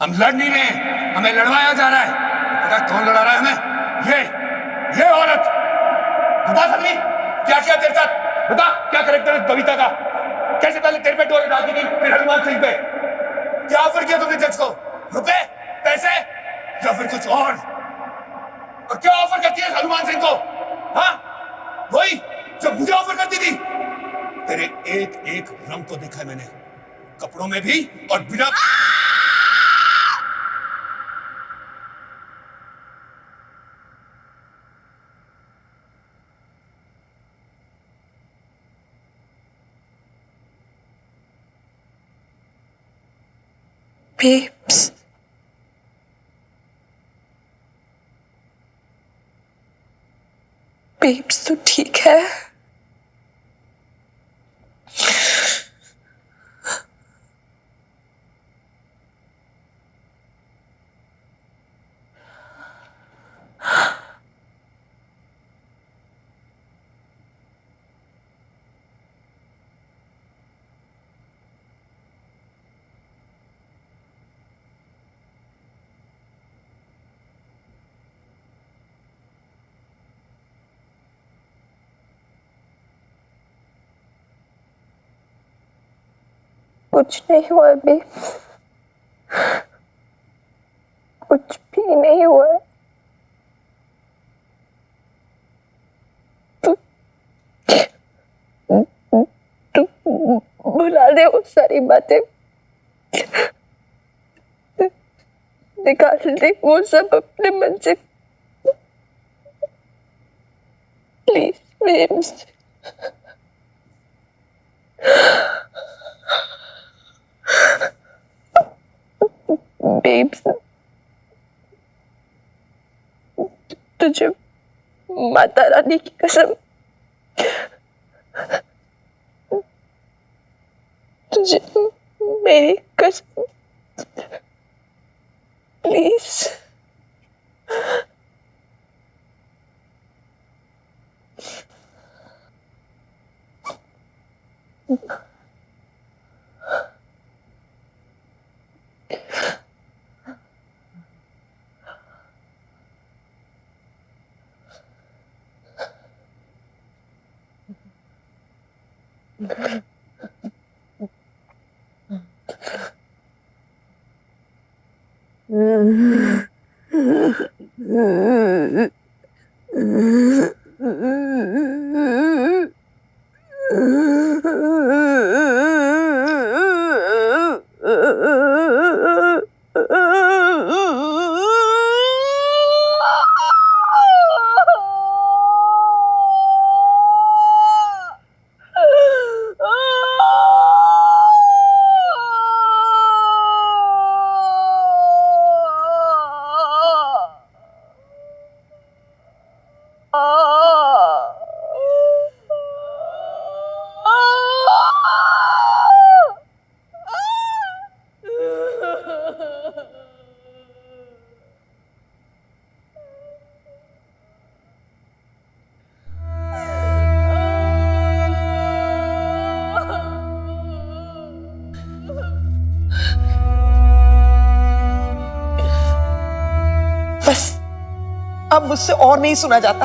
हम लड़ नहीं रहे हैं, हमें लड़वाया जा रहा है। पता कौन लड़ा रहा है हमें? ये औरत। बता सकती क्या किया तेरे साथ? बता क्या करेक्टर है बबीता का? कैसे पहले तेरे पे डोरे डालती थी, फिर हनुमान सिंह पे? क्या ऑफर किया तुमने जज को? रुपए, पैसे या फिर कुछ और क्या ऑफर करती है हनुमान सिंह को? हाँ, वही जो मुझे ऑफर करती थी। तेरे एक एक रंग को देखा है मैंने, कपड़ों में भी और बिना। बेब्स, बेब्स तो ठीक है। कुछ नहीं हुआ अभी, कुछ भी नहीं हुआ। तू भुला दे वो सारी बातें, निकाल दे वो सब अपने मन से, प्लीज बेब्स। बेब्स, तुझे माता रानी की कसम, तुझे मेरी कसम, प्लीज। बस अब मुझसे और नहीं सुना जाता।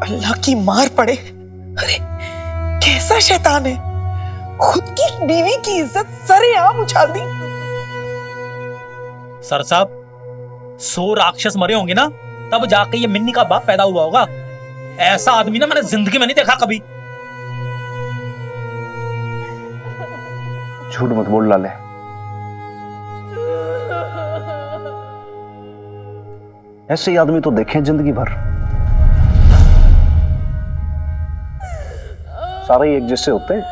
अल्लाह की मार पड़े। अरे कैसा शैतान है, खुद की बीवी की इज्जत सरेआम उछाल दी। सर साहब, 100 राक्षस मरे होंगे ना, तब जाके ये मिन्नी का बाप पैदा हुआ होगा। ऐसा आदमी ना मैंने जिंदगी में नहीं देखा कभी। झूठ मत बोल लाले, ऐसे ही आदमी तो देखे जिंदगी भर। सारे ही एक जैसे होते हैं,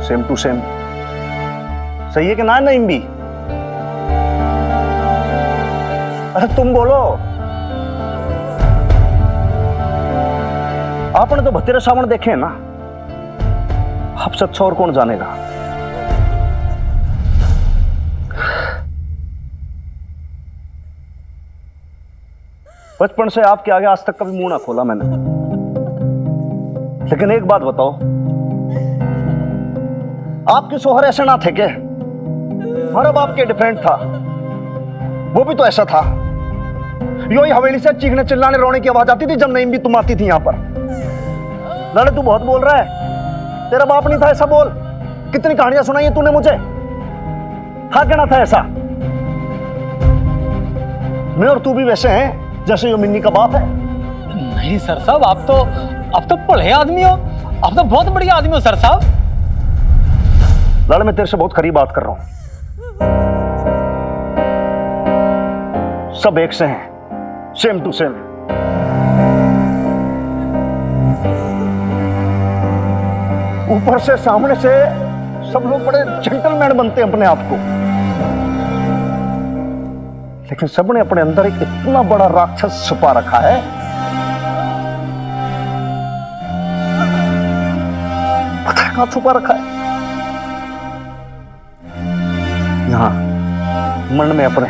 सेम टू सेम। सही है कि ना नईम भी? अरे तुम बोलो। आपने तो भतेरे सावण देखे हैं ना, आपसे अच्छा और कौन जानेगा। बचपन से आपके आगे आज तक कभी मुंह ना खोला मैंने, लेकिन एक बात बताओ, आपके शोहर ऐसे ना थे क्या? हमारा बाप के डिफरेंट था, वो भी तो ऐसा था। यो ही हवेली से चीखने चिल्लाने रोने की आवाज आती थी जब नईम भी तुम आती थी यहां पर। लड़े तू बहुत बोल रहा है, तेरा बाप नहीं था ऐसा बोल। कितनी कहानियां सुनाई है तूने मुझे। हाँ कहना था ऐसा। मैं और तू भी वैसे हैं जैसे यो मिन्नी का बाप है। नहीं सर साहब, आप तो पढ़े आदमी हो, आप तो बहुत बढ़िया आदमी हो सर साहब। लड़, मैं तेरे से बहुत खरी बात कर रहा हूं। सब एक से हैं, सेम टू सेम। ऊपर से सामने से सब लोग बड़े जेंटलमैन बनते हैं अपने आप को, लेकिन सबने अपने अंदर एक इतना बड़ा राक्षस छुपा रखा है। पता है कहां छुपा रखा है? यहां मन में अपने।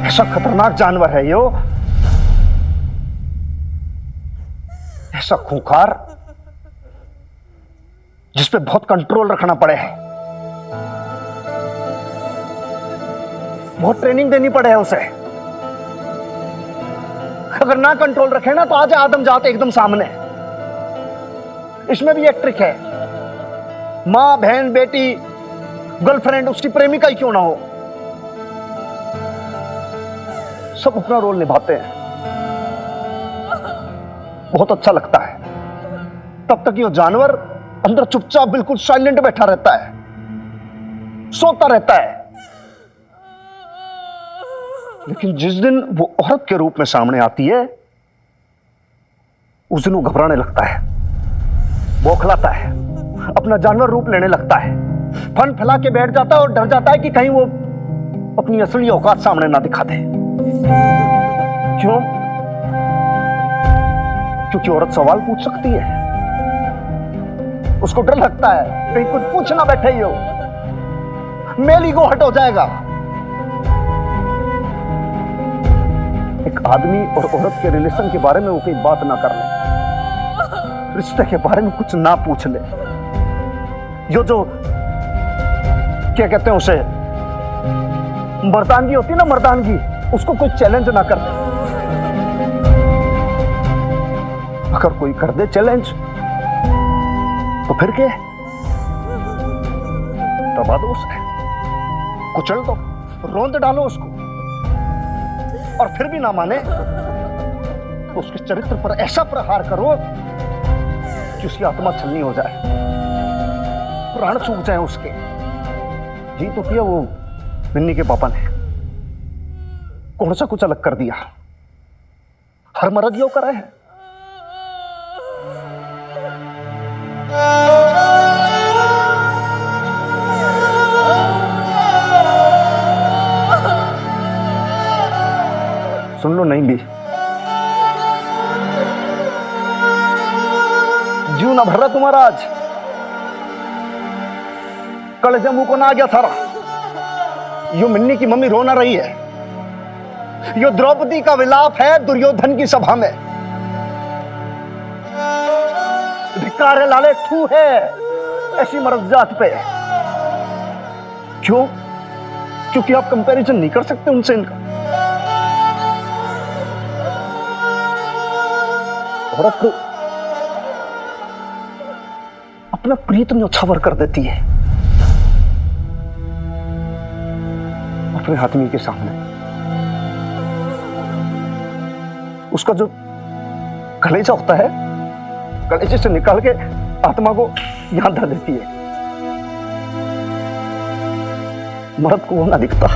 ऐसा खतरनाक जानवर है यो, ऐसा खूंखार जिस पे बहुत कंट्रोल रखना पड़े है, बहुत ट्रेनिंग देनी पड़े है उसे। अगर ना कंट्रोल रखे ना तो आज आदम जाते एकदम सामने। इसमें भी एक ट्रिक है, मां बहन बेटी गर्लफ्रेंड उसकी प्रेमिका ही क्यों ना हो, सब अपना रोल निभाते हैं। बहुत अच्छा लगता है। तब तक ये जानवर अंदर चुपचाप बिल्कुल साइलेंट बैठा रहता है, सोता रहता है। लेकिन जिस दिन वो औरत के रूप में सामने आती है, उस दिन वो घबराने लगता है, बौखलाता है, अपना जानवर रूप लेने लगता है, फन फैला के बैठ जाता है और डर जाता है कि कहीं वो अपनी असली औकात सामने ना दिखा दे। क्यों? क्योंकि औरत सवाल पूछ सकती है, उसको डर लगता है कहीं कुछ पूछ ना बैठे ही हो, मेल ईगो हट हो जाएगा। एक आदमी और औरत के रिलेशन के बारे में वो कोई बात ना कर ले, रिश्ते के बारे में कुछ ना पूछ ले, यो जो क्या कहते हैं उसे, मर्दानगी होती है ना, मर्दानगी, उसको कोई चैलेंज ना कर दे। अगर कोई कर दे चैलेंज तो फिर क्या, दबा दो उसे, कुचल दो, रोंद डालो उसको, और फिर भी ना माने तो उसके चरित्र पर ऐसा प्रहार करो कि उसकी आत्मा छलनी हो जाए, प्राण सूख जाए उसके। जी तो किया वो मिन्नी के पापा ने, कौन सा कुछ अलग कर दिया, हर मर्द यो करा है। सुन लो, नहीं भी जीव ना भर रहा तुम्हारा आज, कल जब मुंह को ना आ गया थारा। यो मिन्नी की मम्मी रो ना रही है, यो द्रौपदी का विलाप है दुर्योधन की सभा में। धिक्कार है लाले, थू है ऐसी मर्द जात पे। क्यों? क्योंकि आप कंपैरिजन नहीं कर सकते उनसे इनका। औरत को अपना प्रीत न्योछावर कर देती है अपने आदमी के सामने। उसका जो कलेजा होता है, कलेजे से निकाल के आत्मा को यहां धर देती है। मर्द को वो ना दिखता,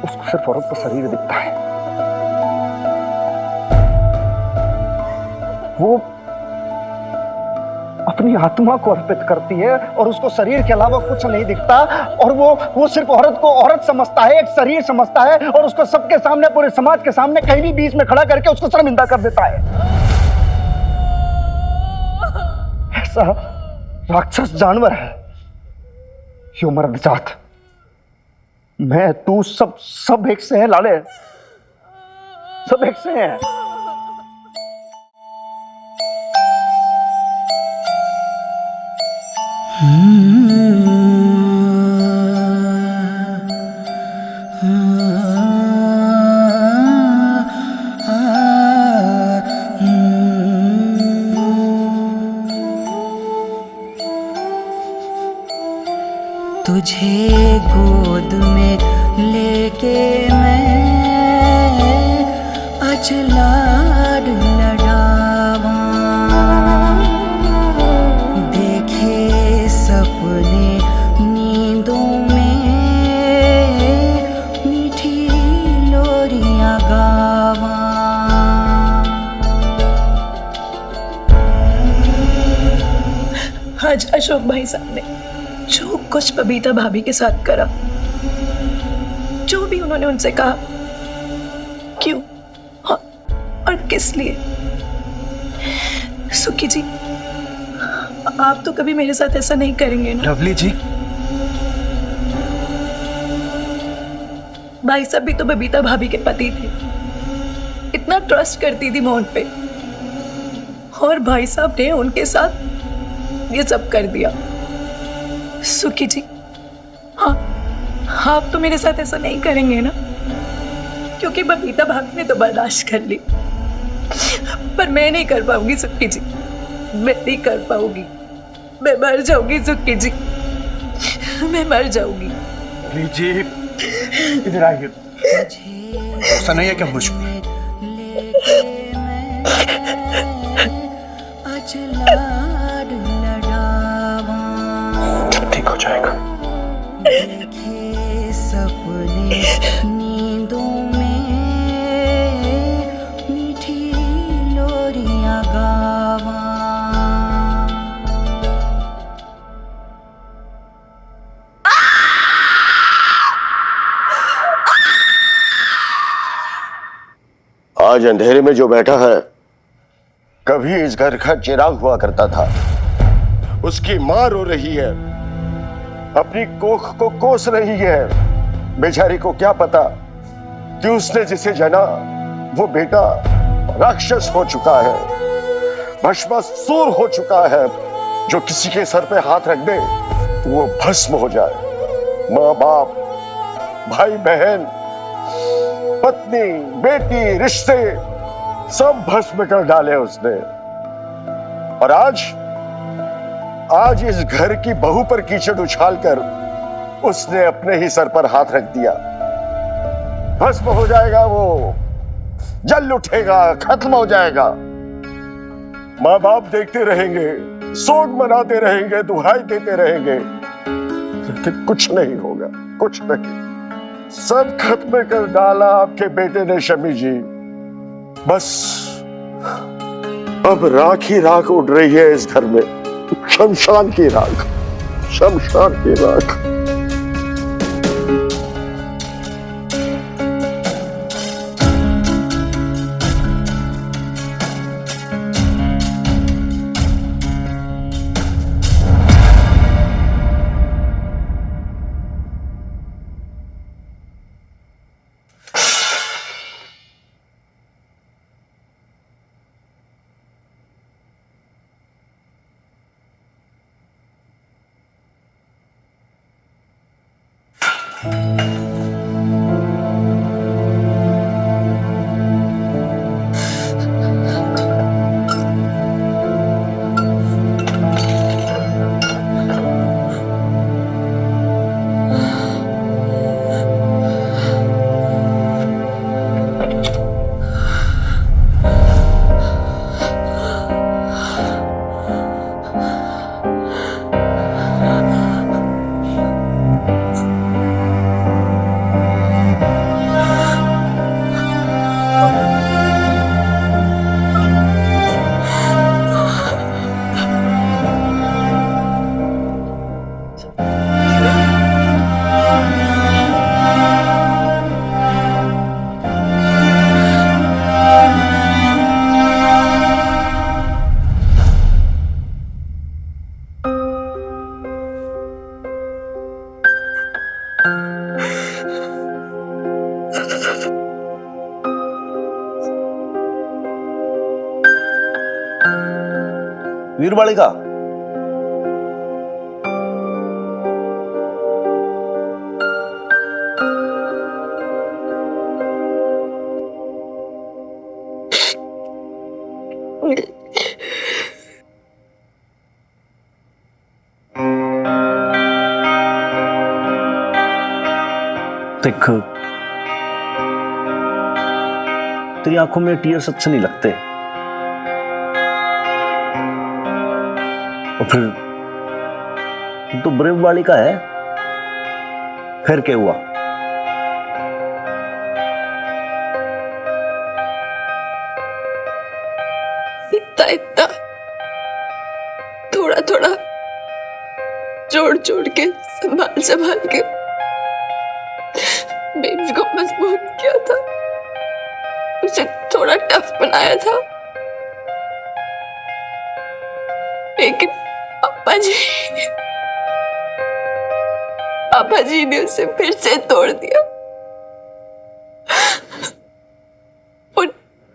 उसको सिर्फ औरत का शरीर दिखता है। वो अपनी आत्मा को अर्पित करती है और उसको शरीर के अलावा कुछ नहीं दिखता, और वो सिर्फ औरत को औरत समझता है, एक शरीर समझता है, और उसको सबके सामने, पूरे समाज के सामने कहीं भी बीच में खड़ा करके उसको शर्मिंदा कर देता है। ऐसा राक्षस जानवर है यो मर्द जात। मैं तू सब एक से है लाले, सब एक से हैं। तुझे गोद में लेके मैं आज लाड लड़ावा, देखे सपने नींदों में मीठी लोरियां गावा। आज अशोक भाई साहब ने जो कुछ बबीता भाभी के साथ करा, जो भी उन्होंने उनसे कहा, क्यों और किस लिए, सुखी जी आप तो कभी मेरे साथ ऐसा नहीं करेंगे ना? लवली जी, भाई साहब भी तो बबीता भाभी के पति थे, इतना ट्रस्ट करती थी मैं उन पे, और भाई साहब ने उनके साथ ये सब कर दिया। सुखी जी हाँ, आप तो मेरे साथ ऐसा नहीं करेंगे ना? क्योंकि बबीता भाभी ने तो बर्दाश्त कर ली, पर मैं नहीं कर पाऊंगी सुखी जी, मैं नहीं कर पाऊंगी, मैं मर जाऊंगी सुखी जी, मैं मर जाऊंगी। लवली जी इधर आइए। ऐसा नहीं है कि मुझ में आज लाड लड़ावा, ठीक हो जाएगा। देखे सपने नींदों में मीठी लोरियां गावा। आज अंधेरे में जो बैठा है, कभी इस घर का चिराग हुआ करता था। उसकी मां रो रही है, अपनी कोख को कोस रही है। बेचारी को क्या पता कि उसने जिसे जना वो बेटा राक्षस हो चुका है, भस्मासुर हो चुका है। जो किसी के सर पे हाथ रख दे वो भस्म हो जाए। माँ बाप, भाई बहन, पत्नी, बेटी, रिश्ते सब भस्म कर डाले उसने। और आज इस घर की बहू पर कीचड़ उछालकर उसने अपने ही सर पर हाथ रख दिया। भस्म हो जाएगा वो, जल उठेगा, खत्म हो जाएगा। माँ बाप देखते रहेंगे, सोग मनाते रहेंगे, दुहाई देते रहेंगे, लेकिन कुछ नहीं होगा, कुछ नहीं। सब खत्म कर डाला आपके बेटे ने शमी जी। बस अब राख ही राख उड़ रही है इस घर में, शमशान की राख, शमशान की राख। वीर बालिका, देख, तेरी आंखों में टीयर्स अच्छे नहीं लगते, और फिर तू तो ब्रेव वाली का है। फिर क्या हुआ? इतना इतना थोड़ा थोड़ा जोड़ जोड़ के संभाल संभाल के बेब्स को मजबूत किया था, उसे थोड़ा टफ बनाया था, लेकिन पापा जी ने उसे फिर से तोड़ दिया।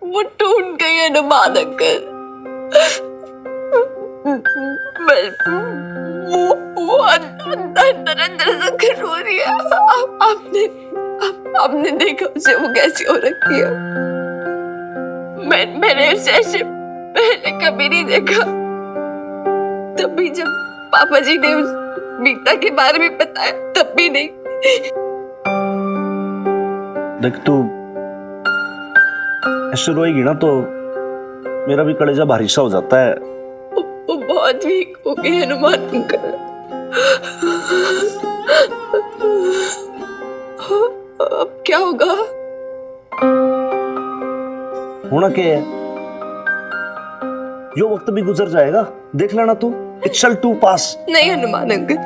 वो टूट गई हनुमान अंकल। वो अंदर अंदर से रो रही है। आपने देखा उसे वो कैसी हो रखी है? मैंने उसे ऐसे पहले कभी नहीं देखा। तभी जब पापा जी ने उस मीता के बारे में बताया तब भी नहीं। देख, तू ऐसे रोएगी ना तो मेरा भी कलेजा भारी सा हो जाता है। वो बहुत वीक हो गई हनुमान अंकल। अब क्या होगा? होना क्या है, यो वक्त भी गुजर जाएगा, देख लेना तू। इट शैल टू पास। नहीं हनुमान अंकल,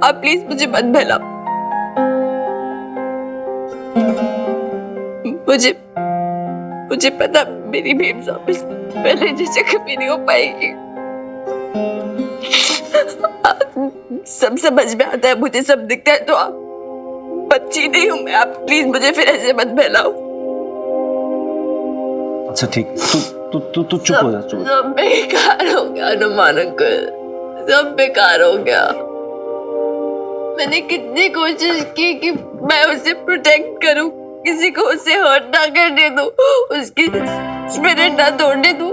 आप प्लीज मुझे मत बहलाओ। मुझे पता मेरी बेब्स वापस पहले जैसे कभी नहीं हो पाएगी। सब समझ में आता है, मुझे सब दिखता है, तो आप बच्ची नहीं हूं मैं। आप प्लीज मुझे फिर ऐसे मत बहलाओ। अच्छा ठीक, तू चुप हो जा, चुप। सब बेकार हो गया हनुमान अंकल, सब बेकार हो गया। मैंने कितनी कोशिश की कि मैं उसे प्रोटेक्ट करूं, किसी को उसे हर्ट ना करने दूं, उसकी स्पिरिट ना तोड़ने दूं,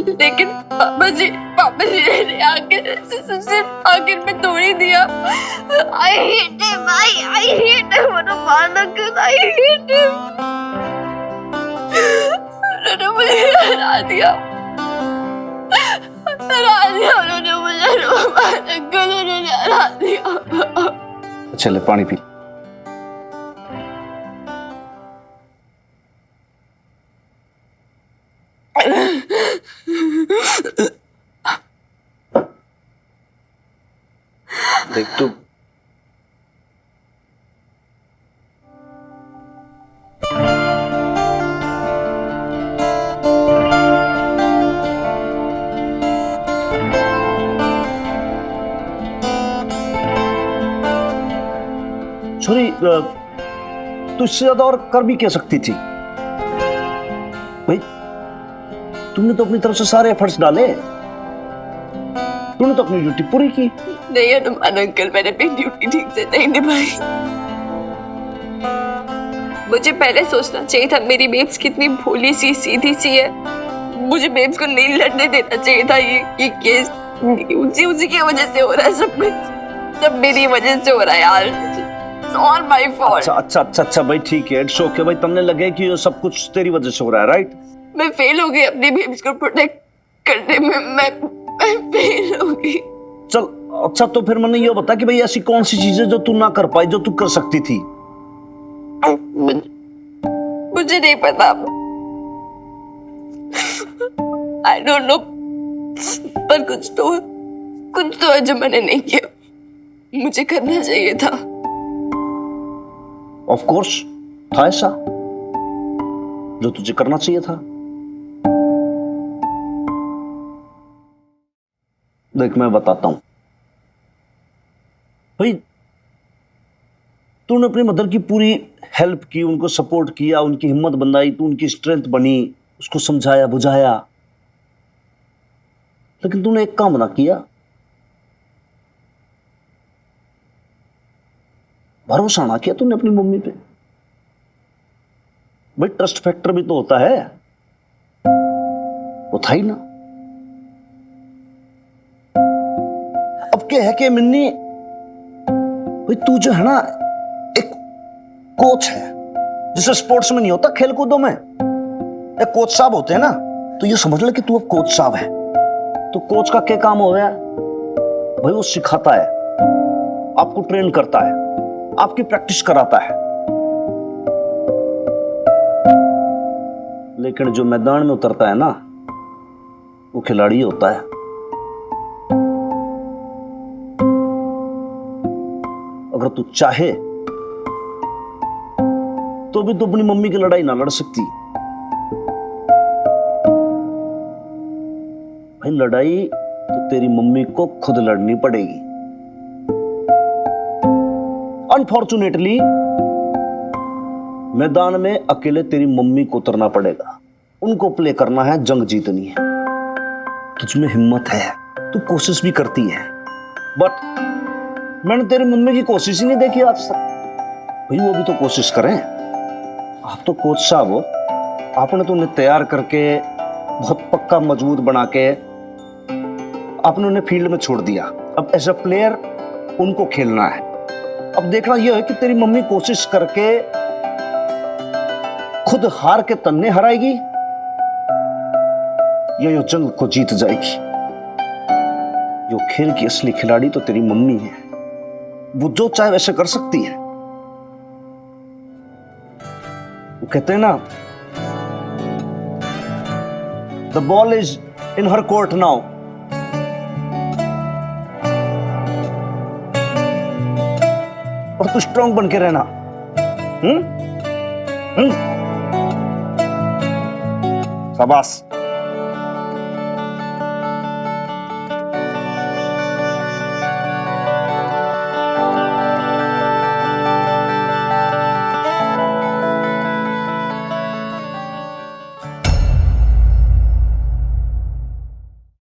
लेकिन पापा जी ने आखिर में तोड़ ही दिया। I hate him, I hate him, Hanuman uncle, I hate him। उन्होंने मुझे हरा दिया उन्होंने मुझे हनुमान अंकल, उन्होंने हरा दिया। चले पानी पी। देख तू, छोरी, तू इससे ज्यादा और कर भी क्या सकती थी भाई? तुमने तो अपनी तरफ से सारे एफर्ट्स डाले, तूने तो अपनी ड्यूटी पूरी की। नहीं हनुमान अंकल, मैंने अपनी ड्यूटी ठीक से नहीं निभाई। मुझे पहले सोचना चाहिए था मेरी बेब्स कितनी भोली सी सीधी सी है। मुझे बेब्स को नहीं लड़ने देना चाहिए था। ये केस उसी की वजह से हो रहा है, सब कुछ सब मेरी वजह से हो रहा है यार। It's all my fault। अच्छा भाई, ठीक है, इट्स ओके भाई। तुमने लगे कि ये सब कुछ तेरी वजह से हो रहा है, राइट? मैं फेल हो गई अपनी बेब्स को प्रोटेक्ट करने में। मैं फेल हो गई। चल अच्छा, तो फिर मैंने ये बता कि भाई ऐसी कौन सी चीजें जो तू ना कर पाई, जो तू कर सकती थी? मुझे नहीं पता, I don't know, पर कुछ तो है जो मैंने नहीं किया। मुझे करना चाहिए था। ऑफ कोर्स था ऐसा जो तुझे करना चाहिए था। देख, मैं बताता हूं भाई, तूने अपनी मदर की पूरी हेल्प की, उनको सपोर्ट किया, उनकी हिम्मत बनाई, तू उनकी स्ट्रेंथ बनी, उसको समझाया बुझाया, लेकिन तूने एक काम ना किया, भरोसा ना किया तूने अपनी मम्मी पे। भाई ट्रस्ट फैक्टर भी तो होता है, वो वो था ही ना। अब क्या है कि मिन्नी भाई, तू जो है ना एक कोच है, जिसे स्पोर्ट्स में नहीं होता, खेल कूदों में एक कोच साहब होते हैं ना, तो ये समझ ले कि तू अब कोच साहब है। तो कोच का क्या काम हो गया भाई? वो सिखाता है, आपको ट्रेन करता है, आपकी प्रैक्टिस कराता है। लेकिन जो मैदान में उतरता है ना, वो खिलाड़ी होता है। अगर तू चाहे तो भी तो अपनी मम्मी की लड़ाई ना लड़ सकती भाई। लड़ाई तो तेरी मम्मी को खुद लड़नी पड़ेगी। अनफॉर्चुनेटली मैदान में अकेले तेरी मम्मी को उतरना पड़ेगा। उनको प्ले करना है, जंग जीतनी है। तुझमें हिम्मत है, तू कोशिश भी करती है, बट मैंने तेरी मम्मी की कोशिश ही नहीं देखी आज तक। भाई वो भी तो कोशिश करें। आप तो कोच साहब हो, आपने तो उन्हें तैयार करके बहुत पक्का मजबूत बना के आपने उन्हें फील्ड में छोड़ दिया। अब एज अ प्लेयर उनको खेलना है। अब देखना यह है कि तेरी मम्मी कोशिश करके खुद हार के तन्ने हराएगी या यो जंग को जीत जाएगी। यो खेल की असली खिलाड़ी तो तेरी मम्मी है। वो जो चाहे वैसे कर सकती है। वो कहते हैं ना, the ball is in her court now. और तू स्ट्रांग बन के रहना। शाबाश।